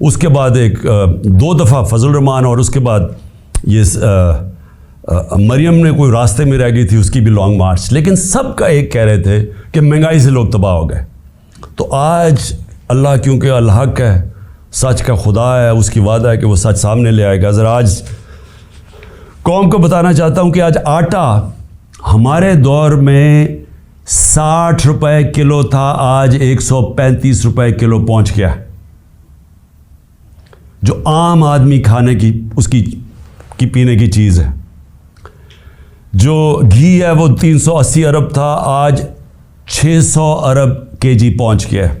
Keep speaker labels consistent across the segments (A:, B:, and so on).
A: اس کے بعد ایک 2 دفعہ فضل الرحمان، اور اس کے بعد یہ مریم نے کوئی راستے میں رہ گئی تھی، اس کی بھی لانگ مارچ. لیکن سب کا ایک کہہ رہے تھے کہ مہنگائی سے لوگ تباہ ہو گئے. تو آج اللہ کیونکہ الحق ہے، سچ کا خدا ہے، اس کی وعدہ ہے کہ وہ سچ سامنے لے آئے گا. ذرا آج قوم کو بتانا چاہتا ہوں کہ آج آٹا ہمارے دور میں 60 روپے کلو تھا، آج 135 روپے کلو پہنچ گیا ہے. جو عام آدمی کھانے کی اس کی پینے کی چیز ہے. جو گھی ہے وہ 380 ارب تھا، آج 600 ارب کے جی پہنچ گیا ہے.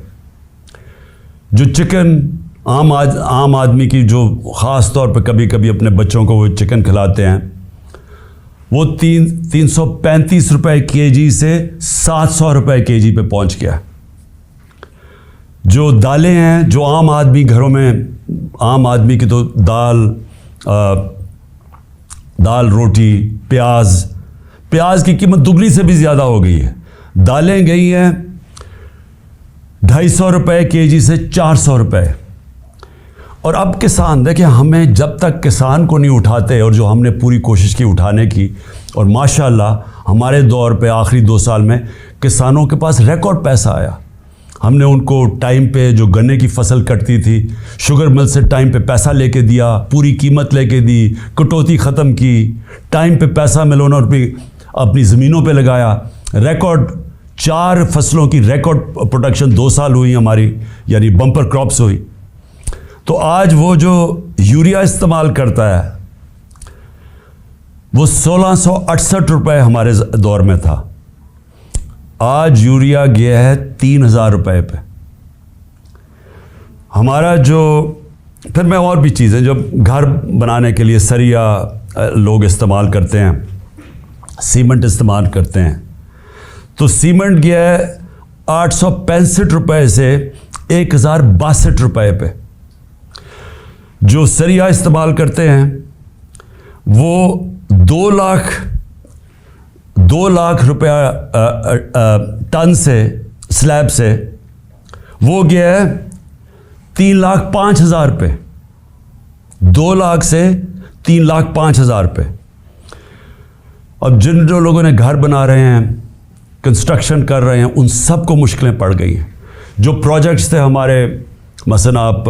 A: جو چکن عام آدمی کی، جو خاص طور پہ کبھی کبھی اپنے بچوں کو وہ چکن کھلاتے ہیں، وہ 335 روپے کے جی سے 700 روپے کے جی پہ پہنچ گیا. جو دالیں ہیں، جو عام آدمی گھروں میں، عام آدمی کی تو دال روٹی، پیاز کی قیمت دگنی سے بھی زیادہ ہو گئی ہے. دالیں گئی ہیں 250 روپے کے جی سے 400 روپے. اور اب کسان، دیکھیں ہمیں جب تک کسان کو نہیں اٹھاتے، اور جو ہم نے پوری کوشش کی اٹھانے کی، اور ماشاءاللہ ہمارے دور پہ آخری 2 سال میں کسانوں کے پاس ریکارڈ پیسہ آیا. ہم نے ان کو ٹائم پہ جو گنے کی فصل کٹتی تھی، شوگر مل سے ٹائم پہ پیسہ لے کے دیا، پوری قیمت لے کے دی، کٹوتی ختم کی، ٹائم پہ پیسہ ملون اور اپنی زمینوں پہ لگایا. ریکارڈ 4 فصلوں کی ریکارڈ پروڈکشن 2 سال ہوئی ہماری، یعنی بمپر کراپس ہوئی. تو آج وہ جو یوریا استعمال کرتا ہے وہ 1668 روپے ہمارے دور میں تھا، آج یوریا گیا ہے 3000 روپے پہ. ہمارا جو پھر میں اور بھی چیزیں جو گھر بنانے کے لیے سریا لوگ استعمال کرتے ہیں، سیمنٹ استعمال کرتے ہیں، تو سیمنٹ گیا ہے 865 روپے سے 1062 روپے پہ. جو سریا استعمال کرتے ہیں وہ 2 لاکھ روپیہ ٹن سے، سلیب سے، وہ گیا ہے 3,05,000 پہ. 2 لاکھ سے 3,05,000 پہ. اب جو لوگوں نے گھر بنا رہے ہیں، کنسٹرکشن کر رہے ہیں، ان سب کو مشکلیں پڑ گئی ہیں. جو پروجیکٹس تھے ہمارے، مثلا آپ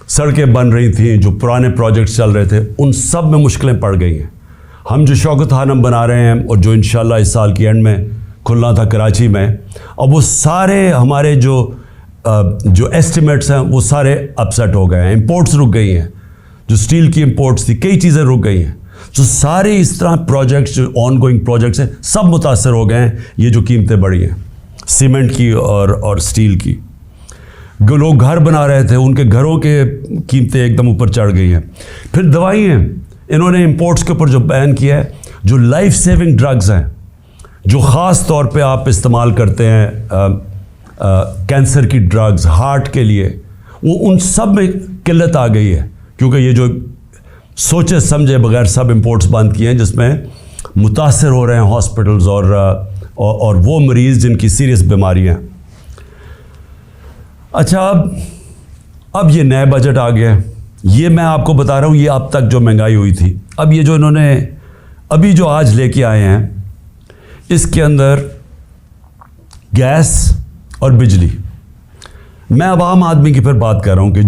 A: سڑکیں بن رہی تھیں، جو پرانے پروجیکٹس چل رہے تھے، ان سب میں مشکلیں پڑ گئی ہیں. ہم جو شوکت خانم بنا رہے ہیں، اور جو انشاءاللہ اس سال کی اینڈ میں کھلنا تھا کراچی میں، اب وہ سارے ہمارے جو ایسٹیمیٹس ہیں وہ سارے اپسیٹ ہو گئے ہیں. امپورٹس رک گئی ہیں، جو سٹیل کی امپورٹس تھی، کئی چیزیں رک گئی ہیں. تو سارے اس طرح پروجیکٹس، جو آن گوئنگ پروجیکٹس ہیں، سب متاثر ہو گئے ہیں. یہ جو قیمتیں بڑھی ہیں سیمنٹ کی اور سٹیل کی. لوگ گھر بنا رہے تھے، ان کے گھروں کے قیمتیں ایک دم اوپر چڑھ گئی ہیں. پھر دوائیں، انہوں نے امپورٹس کے اوپر جو بین کیا ہے، جو لائف سیونگ ڈرگز ہیں، جو خاص طور پہ آپ استعمال کرتے ہیں، کینسر کی ڈرگز، ہارٹ کے لیے، وہ ان سب میں قلت آ گئی ہے. کیونکہ یہ جو سوچے سمجھے بغیر سب امپورٹس بند کیے ہیں، جس میں متاثر ہو رہے ہیں ہاسپٹلز اور وہ مریض جن کی سیریس بیماریاں. اچھا، اب یہ نئے بجٹ آ گیا. یہ میں آپ کو بتا رہا ہوں، یہ اب تک جو مہنگائی ہوئی تھی، اب یہ جو انہوں نے ابھی جو آج لے کے آئے ہیں، اس کے اندر گیس اور بجلی. میں اب عام آدمی کی پھر بات کر رہا ہوں کہ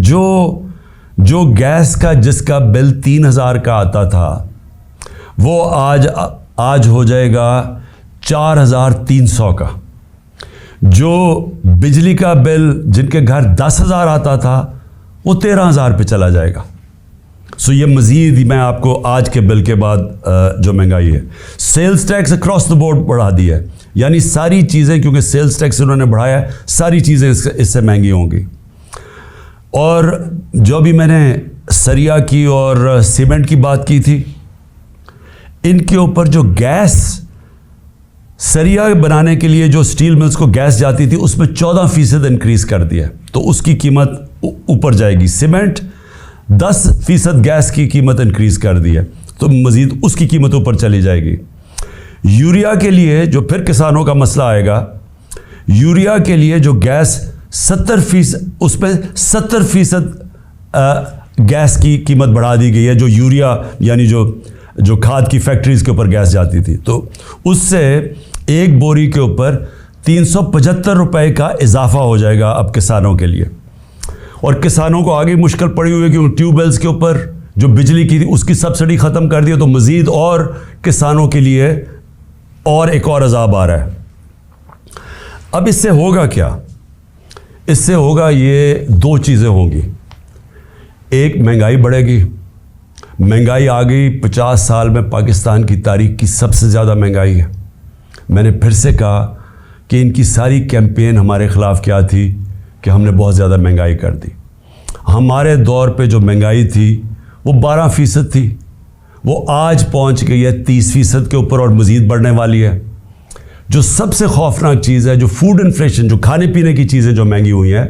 A: جو گیس کا جس کا بل 3000 کا آتا تھا، وہ آج ہو جائے گا 4300 کا. جو بجلی کا بل جن کے گھر 10,000 آتا تھا، وہ 13,000 پہ چلا جائے گا. سو یہ مزید میں آپ کو آج کے بل کے بعد جو مہنگائی ہے، sales tax across the board بڑھا دیا ہے. یعنی ساری چیزیں، کیونکہ سیلز ٹیکس انہوں نے بڑھایا ہے، ساری چیزیں اس سے مہنگی ہوں گی. اور جو بھی میں نے سریا کی اور سیمنٹ کی بات کی تھی، ان کے اوپر جو گیس، سریا بنانے کے لیے جو سٹیل ملز کو گیس جاتی تھی، اس میں 14% انکریز کر دیا، تو اس کی قیمت اوپر جائے گی. سیمنٹ 10% گیس کی قیمت انکریز کر دی ہے، تو مزید اس کی قیمت اوپر چلی جائے گی. یوریا کے لیے جو پھر کسانوں کا مسئلہ آئے گا، یوریا کے لیے جو گیس 70%، اس پہ 70% گیس کی قیمت بڑھا دی گئی ہے، جو یوریا یعنی جو کھاد کی فیکٹریز کے اوپر گیس جاتی تھی، تو اس سے ایک بوری کے اوپر 375 روپے کا اضافہ ہو جائے گا اب کسانوں کے لیے. اور کسانوں کو آگے مشکل پڑی ہوئی ہے کہ ٹیوب ویلز کے اوپر جو بجلی کی تھی اس کی سبسڈی ختم کر دی، تو مزید اور کسانوں کے لیے اور ایک اور عذاب آ رہا ہے. اب اس سے ہوگا کیا؟ اس سے ہوگا یہ دو چیزیں ہوں گی. ایک، مہنگائی بڑھے گی. مہنگائی آ گئی 50 سال میں پاکستان کی تاریخ کی سب سے زیادہ مہنگائی ہے. میں نے پھر سے کہا کہ ان کی ساری کیمپین ہمارے خلاف کیا تھی کہ ہم نے بہت زیادہ مہنگائی کر دی. ہمارے دور پہ جو مہنگائی تھی وہ 12% تھی، وہ آج پہنچ گئی ہے 30% کے اوپر اور مزید بڑھنے والی ہے. جو سب سے خوفناک چیز ہے، جو فوڈ انفلیشن، جو کھانے پینے کی چیزیں جو مہنگی ہوئی ہیں،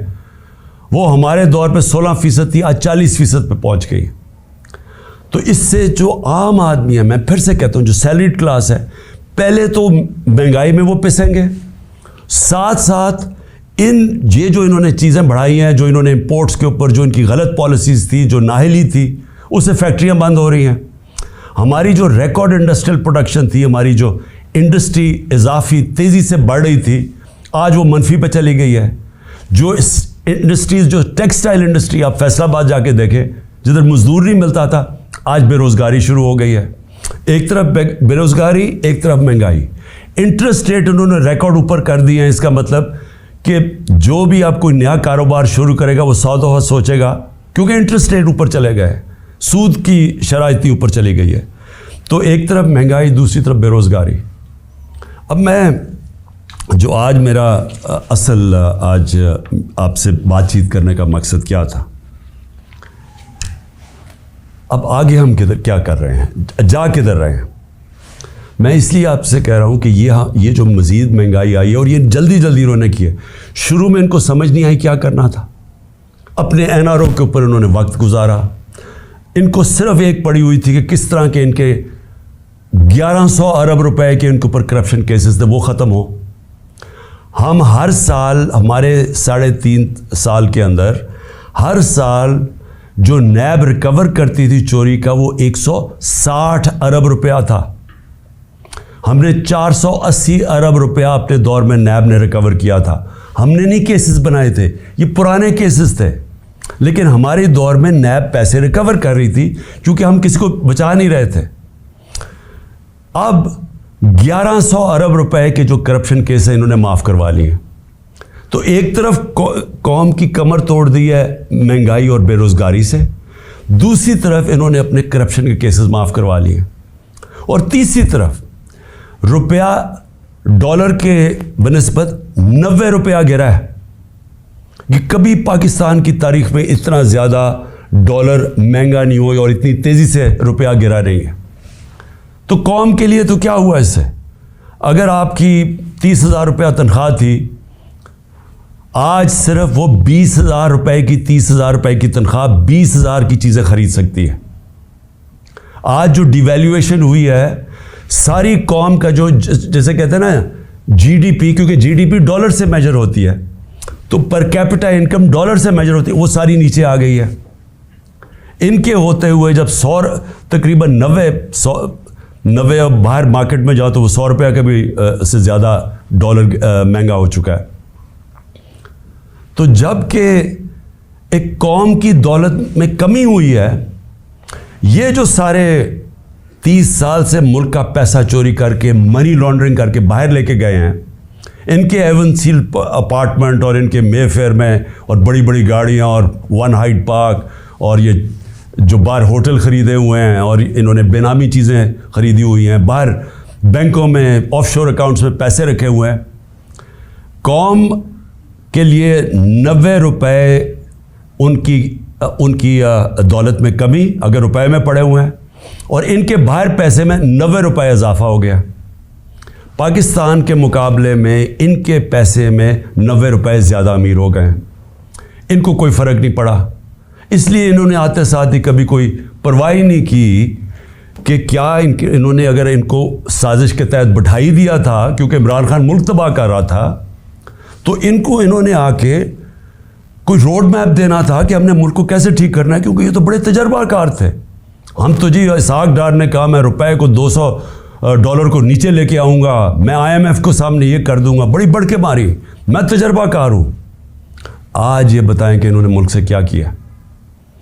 A: وہ ہمارے دور پہ 16% تھی، آج 40% پہ پہنچ گئی. تو اس سے جو عام آدمی ہے، میں پھر سے کہتا ہوں جو سیلریڈ کلاس ہے، پہلے تو مہنگائی میں وہ پسیں گے، ساتھ ساتھ یہ جو انہوں نے چیزیں بڑھائی ہیں، جو انہوں نے امپورٹس کے اوپر جو ان کی غلط پالیسیز تھی، جو نااہلی تھی، اس سے فیکٹریاں بند ہو رہی ہیں. ہماری جو ریکارڈ انڈسٹریل پروڈکشن تھی، ہماری جو انڈسٹری اضافی تیزی سے بڑھ رہی تھی، آج وہ منفی پہ چلی گئی ہے. جو انڈسٹریز، جو ٹیکسٹائل انڈسٹری، آپ فیصل آباد جا کے دیکھیں، جدھر مزدور نہیں ملتا تھا، آج بے روزگاری شروع ہو گئی ہے. ایک طرف بے روزگاری، ایک طرف مہنگائی. انٹرسٹ ریٹ انہوں نے ریکارڈ اوپر کر دیے ہیں. اس کا مطلب کہ جو بھی آپ کوئی نیا کاروبار شروع کرے گا وہ 100 دفعہ سوچے گا، کیونکہ انٹرسٹ ریٹ اوپر چلے گئے، سود کی شرح اتنی اوپر چلی گئی ہے. تو ایک طرف مہنگائی، دوسری طرف بے روزگاری. اب میں جو آج میرا اصل آج آپ سے بات چیت کرنے کا مقصد کیا تھا، اب آگے ہم کیا کر رہے ہیں، جا کدھر رہے ہیں. میں اس لیے آپ سے کہہ رہا ہوں کہ یہ جو مزید مہنگائی آئی ہے اور یہ جلدی انہوں نے کی ہے. شروع میں ان کو سمجھ نہیں آئی کیا کرنا تھا. اپنے این آر او کے اوپر انہوں نے وقت گزارا. ان کو صرف ایک پڑی ہوئی تھی کہ کس طرح کے ان کے 1100 ارب روپے کے ان کے اوپر کرپشن کیسز تھے وہ ختم ہو. ہم ہر سال، ہمارے 3.5 سال کے اندر، ہر سال جو نیب ریکور کرتی تھی چوری کا، وہ 160 ارب روپیہ تھا. ہم نے 480 ارب روپیہ اپنے دور میں نیب نے ریکور کیا تھا. ہم نے نہیں کیسز بنائے تھے، یہ پرانے کیسز تھے، لیکن ہمارے دور میں نیب پیسے ریکور کر رہی تھی کیونکہ ہم کسی کو بچا نہیں رہے تھے. اب 1100 ارب روپے کے جو کرپشن کیس ہیں انہوں نے معاف کروا لیے. تو ایک طرف قوم کی کمر توڑ دی ہے مہنگائی اور بے روزگاری سے، دوسری طرف انہوں نے اپنے کرپشن کے کیسز معاف کروا لیے، اور تیسری طرف روپیہ ڈالر کے بنسبت 90 روپیہ گرا ہے. کہ کبھی پاکستان کی تاریخ میں اتنا زیادہ ڈالر مہنگا نہیں ہوا اور اتنی تیزی سے روپیہ گرا نہیں ہے. تو قوم کے لیے تو کیا ہوا اس سے؟ اگر آپ کی 30,000 روپیہ تنخواہ تھی، آج صرف وہ 20,000 روپے کی 30,000 روپے کی تنخواہ 20,000 کی چیزیں خرید سکتی ہے. آج جو ڈی ویلیویشن ہوئی ہے، ساری قوم کا جو جیسے کہتے ہیں نا جی ڈی پی، کیونکہ جی ڈی پی ڈالر سے میجر ہوتی ہے تو پر کیپٹا انکم ڈالر سے میجر ہوتی ہے، وہ ساری نیچے آ گئی ہے. ان کے ہوتے ہوئے جب تقریباً 90 باہر مارکیٹ میں جاؤ تو وہ 100 روپیہ کا بھی سے زیادہ ڈالر مہنگا ہو چکا ہے. تو جب کہ ایک قوم کی دولت میں کمی ہوئی ہے، یہ جو سارے 30 سال سے ملک کا پیسہ چوری کر کے، منی لانڈرنگ کر کے باہر لے کے گئے ہیں، ان کے ایون سیل اپارٹمنٹ اور ان کے مے فیئر میں اور بڑی بڑی گاڑیاں اور ون ہائٹ پارک اور یہ جو باہر ہوٹل خریدے ہوئے ہیں اور انہوں نے بے نامی چیزیں خریدی ہوئی ہیں، باہر بینکوں میں آف شور اکاؤنٹس میں پیسے رکھے ہوئے ہیں. قوم کے لیے 90 روپے ان کی دولت میں کمی اگر روپے میں پڑے ہوئے ہیں، اور ان کے باہر پیسے میں 90 روپے اضافہ ہو گیا. پاکستان کے مقابلے میں ان کے پیسے میں 90 روپے زیادہ امیر ہو گئے ہیں. ان کو کوئی فرق نہیں پڑا، اس لیے انہوں نے آتے ساتھ ہی کبھی کوئی پرواہ نہیں کی کہ کیا انہوں نے اگر ان کو سازش کے تحت بٹھائی دیا تھا، کیونکہ عمران خان ملک تباہ کر رہا تھا، تو انہوں نے آ کے کوئی روڈ میپ دینا تھا کہ ہم نے ملک کو کیسے ٹھیک کرنا ہے، کیونکہ یہ تو بڑے تجربہ کار تھے. ہم تو جی اسحاق ڈار نے کہا میں روپے کو $200 کو نیچے لے کے آؤں گا، میں IMF کو سامنے یہ کر دوں گا، بڑی بڑھ کے ماری، میں تجربہ کار ہوں. آج یہ بتائیں کہ انہوں نے ملک سے کیا کیا،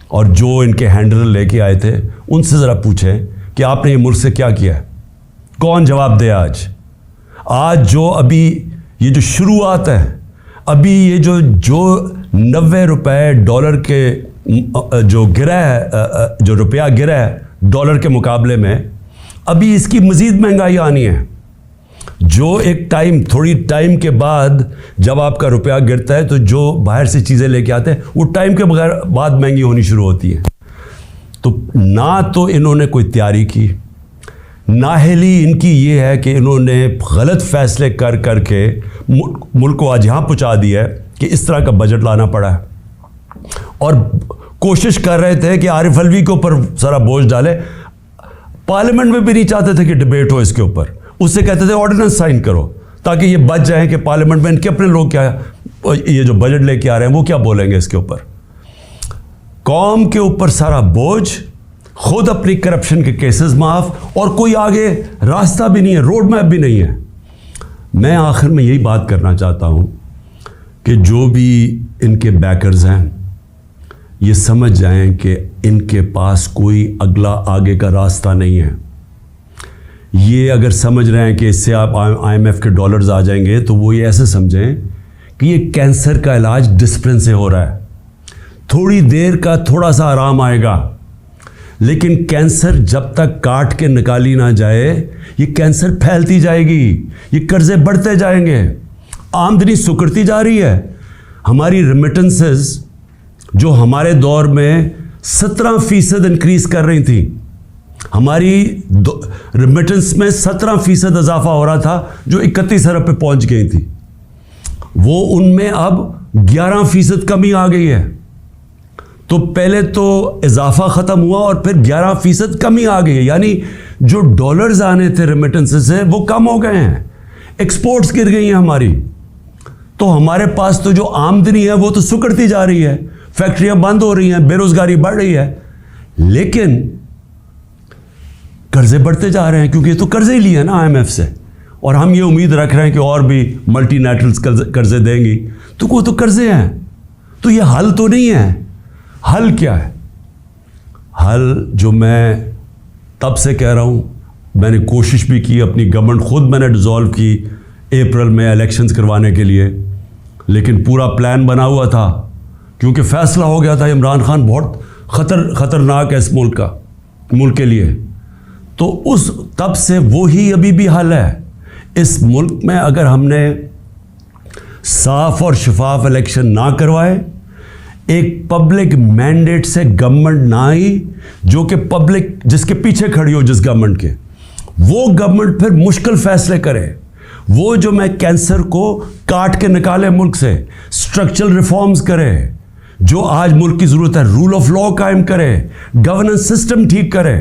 A: اور جو ان کے ہینڈلر لے کے آئے تھے ان سے ذرا پوچھیں کہ آپ نے یہ ملک سے کیا کیا ہے. کون جواب دے؟ آج جو ابھی یہ جو شروعات ہے، ابھی یہ جو $90 کے جو گرا ہے، جو روپیہ گرا ہے ڈالر کے مقابلے میں، ابھی اس کی مزید مہنگائی آنی ہے. جو ایک تھوڑی ٹائم کے بعد جب آپ کا روپیہ گرتا ہے تو جو باہر سے چیزیں لے کے آتے ہیں وہ ٹائم کے بعد مہنگی ہونی شروع ہوتی ہے. تو نہ تو انہوں نے کوئی تیاری کی، نااہلی ان کی یہ ہے کہ انہوں نے غلط فیصلے کر کے ملک کو آج یہاں پہنچا دیا ہے کہ اس طرح کا بجٹ لانا پڑا ہے. اور کوشش کر رہے تھے کہ عارف علوی کے اوپر سارا بوجھ ڈالے. پارلیمنٹ میں بھی نہیں چاہتے تھے کہ ڈبیٹ ہو اس کے اوپر، اس سے کہتے تھے آرڈیننس سائن کرو تاکہ یہ بچ جائیں کہ پارلیمنٹ میں ان کے اپنے لوگ کیا یہ جو بجٹ لے کے آ رہے ہیں وہ کیا بولیں گے اس کے اوپر. قوم کے اوپر سارا بوجھ، خود اپنی کرپشن کے کیسز معاف، اور کوئی آگے راستہ بھی نہیں ہے، روڈ میپ بھی نہیں ہے. میں آخر میں یہی بات کرنا چاہتا ہوں کہ جو بھی ان کے بیکرز ہیں یہ سمجھ جائیں کہ ان کے پاس کوئی اگلا آگے کا راستہ نہیں ہے. یہ اگر سمجھ رہے ہیں کہ اس سے آپ IMF کے ڈالرز آ جائیں گے تو وہ یہ ایسے سمجھیں کہ یہ کینسر کا علاج ڈسپلن سے ہو رہا ہے، تھوڑی دیر کا تھوڑا سا آرام آئے گا، لیکن کینسر جب تک کاٹ کے نکالی نہ جائے یہ کینسر پھیلتی جائے گی، یہ قرضے بڑھتے جائیں گے، آمدنی سکڑتی جا رہی ہے. ہماری ریمیٹنسز جو ہمارے دور میں 17% انکریز کر رہی تھی، ہماری ریمیٹنس میں 17% اضافہ ہو رہا تھا جو 31 ارب پہ پہنچ گئی تھی، وہ ان میں اب 11% کمی آ گئی ہے. تو پہلے تو اضافہ ختم ہوا اور پھر 11% کمی آ گئی ہے، یعنی جو ڈالرز آنے تھے ریمیٹنس سے وہ کم ہو گئے ہیں، ایکسپورٹس گر گئی ہیں ہماری. تو ہمارے پاس تو جو آمدنی ہے وہ تو سکڑتی جا رہی ہے، فیکٹریاں بند ہو رہی ہیں، بے روزگاری بڑھ رہی ہے، لیکن قرضے بڑھتے جا رہے ہیں کیونکہ یہ تو قرضے ہی لیے ہیں نا IMF سے، اور ہم یہ امید رکھ رہے ہیں کہ اور بھی ملٹی نیشنلز قرضے دیں گی. تو وہ تو قرضے ہیں، تو یہ حل تو نہیں ہے. حل کیا ہے؟ حل جو میں تب سے کہہ رہا ہوں، میں نے کوشش بھی کی، اپنی گورنمنٹ خود میں نے ڈیزالو کی اپریل میں الیکشنز کروانے کے لیے، لیکن پورا پلان بنا ہوا تھا کیونکہ فیصلہ ہو گیا تھا عمران خان بہت خطرناک ہے اس ملک کے لیے. تو تب سے وہی ابھی بھی حل ہے. اس ملک میں اگر ہم نے صاف اور شفاف الیکشن نہ کروائے، ایک پبلک مینڈیٹ سے گورنمنٹ نہ آئی جو کہ پبلک جس کے پیچھے کھڑی ہو جس گورنمنٹ کے، وہ گورنمنٹ پھر مشکل فیصلے کرے، وہ جو میں کینسر کو کاٹ کے نکالے ملک سے، اسٹرکچرل ریفارمز کرے، جو آج ملک کی ضرورت ہے، رول آف لا قائم کرے، گورننس سسٹم ٹھیک کرے،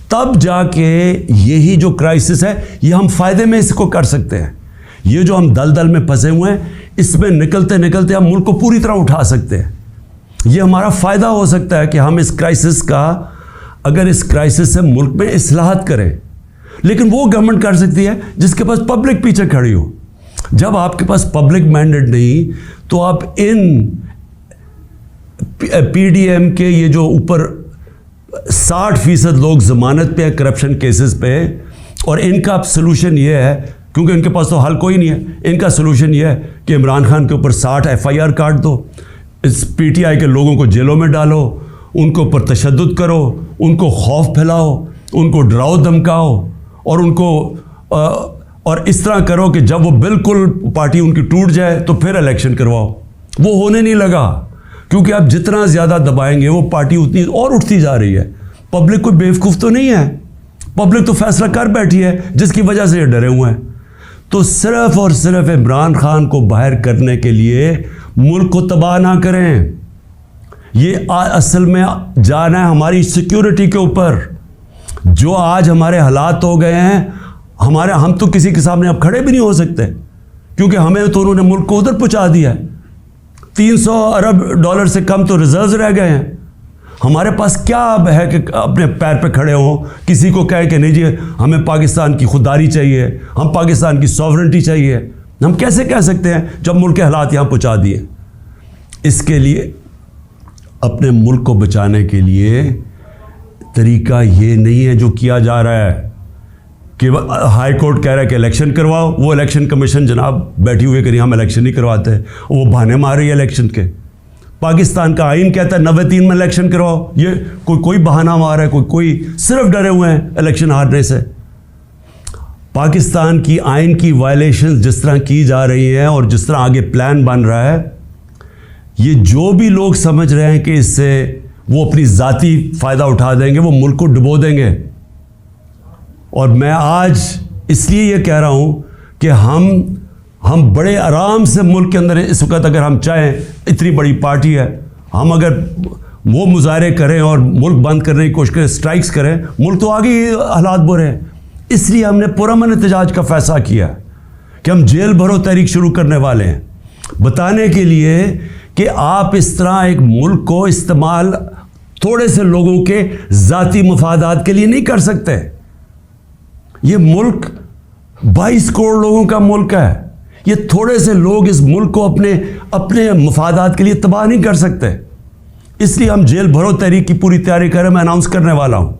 A: تب جا کے یہی جو کرائسس ہے یہ ہم فائدے میں اس کو کر سکتے ہیں. یہ جو ہم دلدل میں پھنسے ہوئے ہیں اس میں نکلتے نکلتے ہم ملک کو پوری طرح اٹھا سکتے ہیں. یہ ہمارا فائدہ ہو سکتا ہے کہ ہم اس کرائسس کا، اگر اس کرائسس سے ملک میں اصلاحات کریں. لیکن وہ گورنمنٹ کر سکتی ہے جس کے پاس پبلک پیچھے کھڑی ہو. جب آپ کے پاس پبلک مینڈیٹ نہیں تو آپ ان PDM کے یہ جو اوپر 60% لوگ ضمانت پہ ہیں کرپشن کیسز پہ، اور ان کا سلوشن یہ ہے، کیونکہ ان کے پاس تو حل کوئی نہیں ہے، ان کا سلوشن یہ ہے کہ عمران خان کے اوپر 60 FIR کاٹ دو، اس PTI کے لوگوں کو جیلوں میں ڈالو، ان کے اوپر تشدد کرو، ان کو خوف پھیلاؤ، ان کو ڈراؤ دھمکاؤ، اور ان کو اور اس طرح کرو کہ جب وہ بالکل پارٹی ان کی ٹوٹ جائے تو پھر الیکشن کرواؤ. وہ ہونے نہیں لگا، کیونکہ آپ جتنا زیادہ دبائیں گے وہ پارٹی اتنی اور اٹھتی جا رہی ہے. پبلک کوئی بیوقوف تو نہیں ہے، پبلک تو فیصلہ کر بیٹھی ہے جس کی وجہ سے یہ ڈرے ہوئے ہیں. تو صرف اور صرف عمران خان کو باہر کرنے کے لیے ملک کو تباہ نہ کریں. یہ اصل میں جانا ہے ہماری سیکیورٹی کے اوپر. جو آج ہمارے حالات ہو گئے ہیں، ہم تو کسی کے سامنے اب کھڑے بھی نہیں ہو سکتے، کیونکہ ہمیں تو انہوں نے ملک کو ادھر پہنچا دیا ہے. 300 ارب ڈالر سے کم تو ریزروز رہ گئے ہیں. ہمارے پاس کیا اب ہے کہ اپنے پیر پہ کھڑے ہوں, کسی کو کہیں کہ نہیں جی ہمیں پاکستان کی خودداری چاہیے, ہم پاکستان کی سوورنٹی چاہیے. ہم کیسے کہہ سکتے ہیں جب ملک کے حالات یہاں پہنچا دیے؟ اس کے لیے اپنے ملک کو بچانے کے لیے طریقہ یہ نہیں ہے جو کیا جا رہا ہے کہ ہائی کورٹ کہہ رہا ہے کہ الیکشن کرواؤ. وہ الیکشن کمیشن جناب بیٹھی ہوئی کہ ہم الیکشن نہیں کرواتے, وہ بہانے مار رہی ہے الیکشن کے. پاکستان کا آئین کہتا ہے 93 میں الیکشن کرواؤ, یہ کوئی بہانہ مار ہے, کوئی صرف ڈرے ہوئے ہیں الیکشن ہارنے سے. پاکستان کی آئین کی وائلیشن جس طرح کی جا رہی ہیں اور جس طرح آگے پلان بن رہا ہے, یہ جو بھی لوگ سمجھ رہے ہیں کہ اس سے وہ اپنی ذاتی فائدہ اٹھا دیں گے, وہ ملک کو ڈبو دیں گے. اور میں آج اس لیے یہ کہہ رہا ہوں کہ ہم بڑے آرام سے ملک کے اندر اس وقت اگر ہم چاہیں, اتنی بڑی پارٹی ہے, ہم اگر وہ مظاہرے کریں اور ملک بند کرنے کی کوشش کریں, اسٹرائکس کریں, ملک تو آگے ہی حالات برے ہیں. اس لیے ہم نے پرامن احتجاج کا فیصلہ کیا کہ ہم جیل بھرو تحریک شروع کرنے والے ہیں, بتانے کے لیے کہ آپ اس طرح ایک ملک کو استعمال تھوڑے سے لوگوں کے ذاتی مفادات کے لیے نہیں کر سکتے. یہ ملک 22 کروڑ لوگوں کا ملک ہے. یہ تھوڑے سے لوگ اس ملک کو اپنے مفادات کے لیے تباہ نہیں کر سکتے. اس لیے ہم جیل بھرو تحریک کی پوری تیاری کریں, میں اناؤنس کرنے والا ہوں.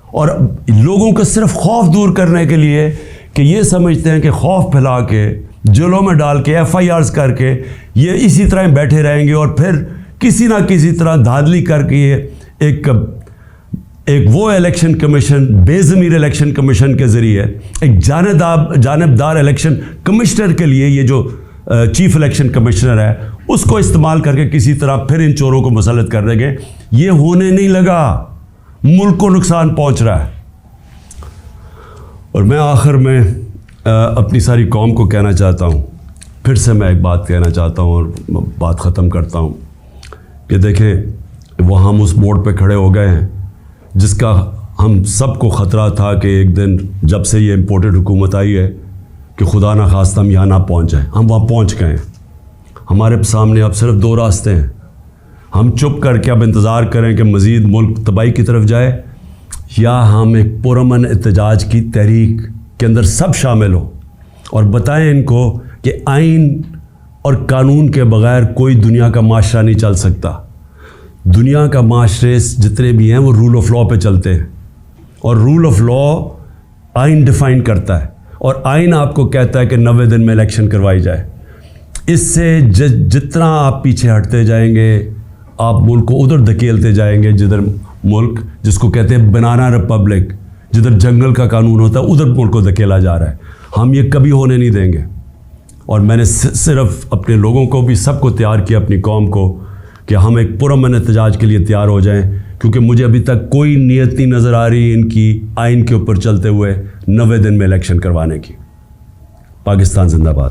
A: اور لوگوں کو صرف خوف دور کرنے کے لیے کہ یہ سمجھتے ہیں کہ خوف پھیلا کے جیلوں میں ڈال کے FIRs کر کے یہ اسی طرح بیٹھے رہیں گے, اور پھر کسی نہ کسی طرح دھاندلی کر کے ایک وہ الیکشن کمیشن, بے ضمیر الیکشن کمیشن کے ذریعے ایک جانبدار الیکشن کمشنر کے لیے, یہ جو چیف الیکشن کمشنر ہے, اس کو استعمال کر کے کسی طرح پھر ان چوروں کو مسلط کر دیں گے. یہ ہونے نہیں لگا, ملک کو نقصان پہنچ رہا ہے. اور میں آخر میں اپنی ساری قوم کو کہنا چاہتا ہوں, پھر سے میں ایک بات کہنا چاہتا ہوں اور بات ختم کرتا ہوں کہ دیکھیں, وہ ہم اس موڑ پہ کھڑے ہو گئے ہیں جس کا ہم سب کو خطرہ تھا کہ ایک دن جب سے یہ امپورٹڈ حکومت آئی ہے کہ خدا نہ خواستہ ہم یہاں نہ پہنچ جائیں. ہم وہاں پہنچ گئے ہیں. ہمارے سامنے اب صرف 2 راستے ہیں. ہم چپ کر کے اب انتظار کریں کہ مزید ملک تباہی کی طرف جائے, یا ہم ایک پرامن احتجاج کی تحریک کے اندر سب شامل ہوں اور بتائیں ان کو کہ آئین اور قانون کے بغیر کوئی دنیا کا معاشرہ نہیں چل سکتا. دنیا کا معاشرے جتنے بھی ہیں وہ رول آف لا پہ چلتے ہیں, اور رول آف لا آئین ڈیفائن کرتا ہے, اور آئین آپ کو کہتا ہے کہ 90 دن میں الیکشن کروائی جائے. اس سے جتنا آپ پیچھے ہٹتے جائیں گے, آپ ملک کو ادھر دھکیلتے جائیں گے جدھر ملک, جس کو کہتے ہیں بنانا ریپبلک, جدھر جنگل کا قانون ہوتا ہے ادھر ملک کو دھکیلا جا رہا ہے. ہم یہ کبھی ہونے نہیں دیں گے. اور میں نے صرف اپنے لوگوں کو بھی, سب کو تیار کیا, اپنی قوم کو, کہ ہم ایک پرامن احتجاج کے لیے تیار ہو جائیں, کیونکہ مجھے ابھی تک کوئی نیت نہیں نظر آ رہی ان کی آئین کے اوپر چلتے ہوئے 90 دن میں الیکشن کروانے کی. پاکستان زندہ باد.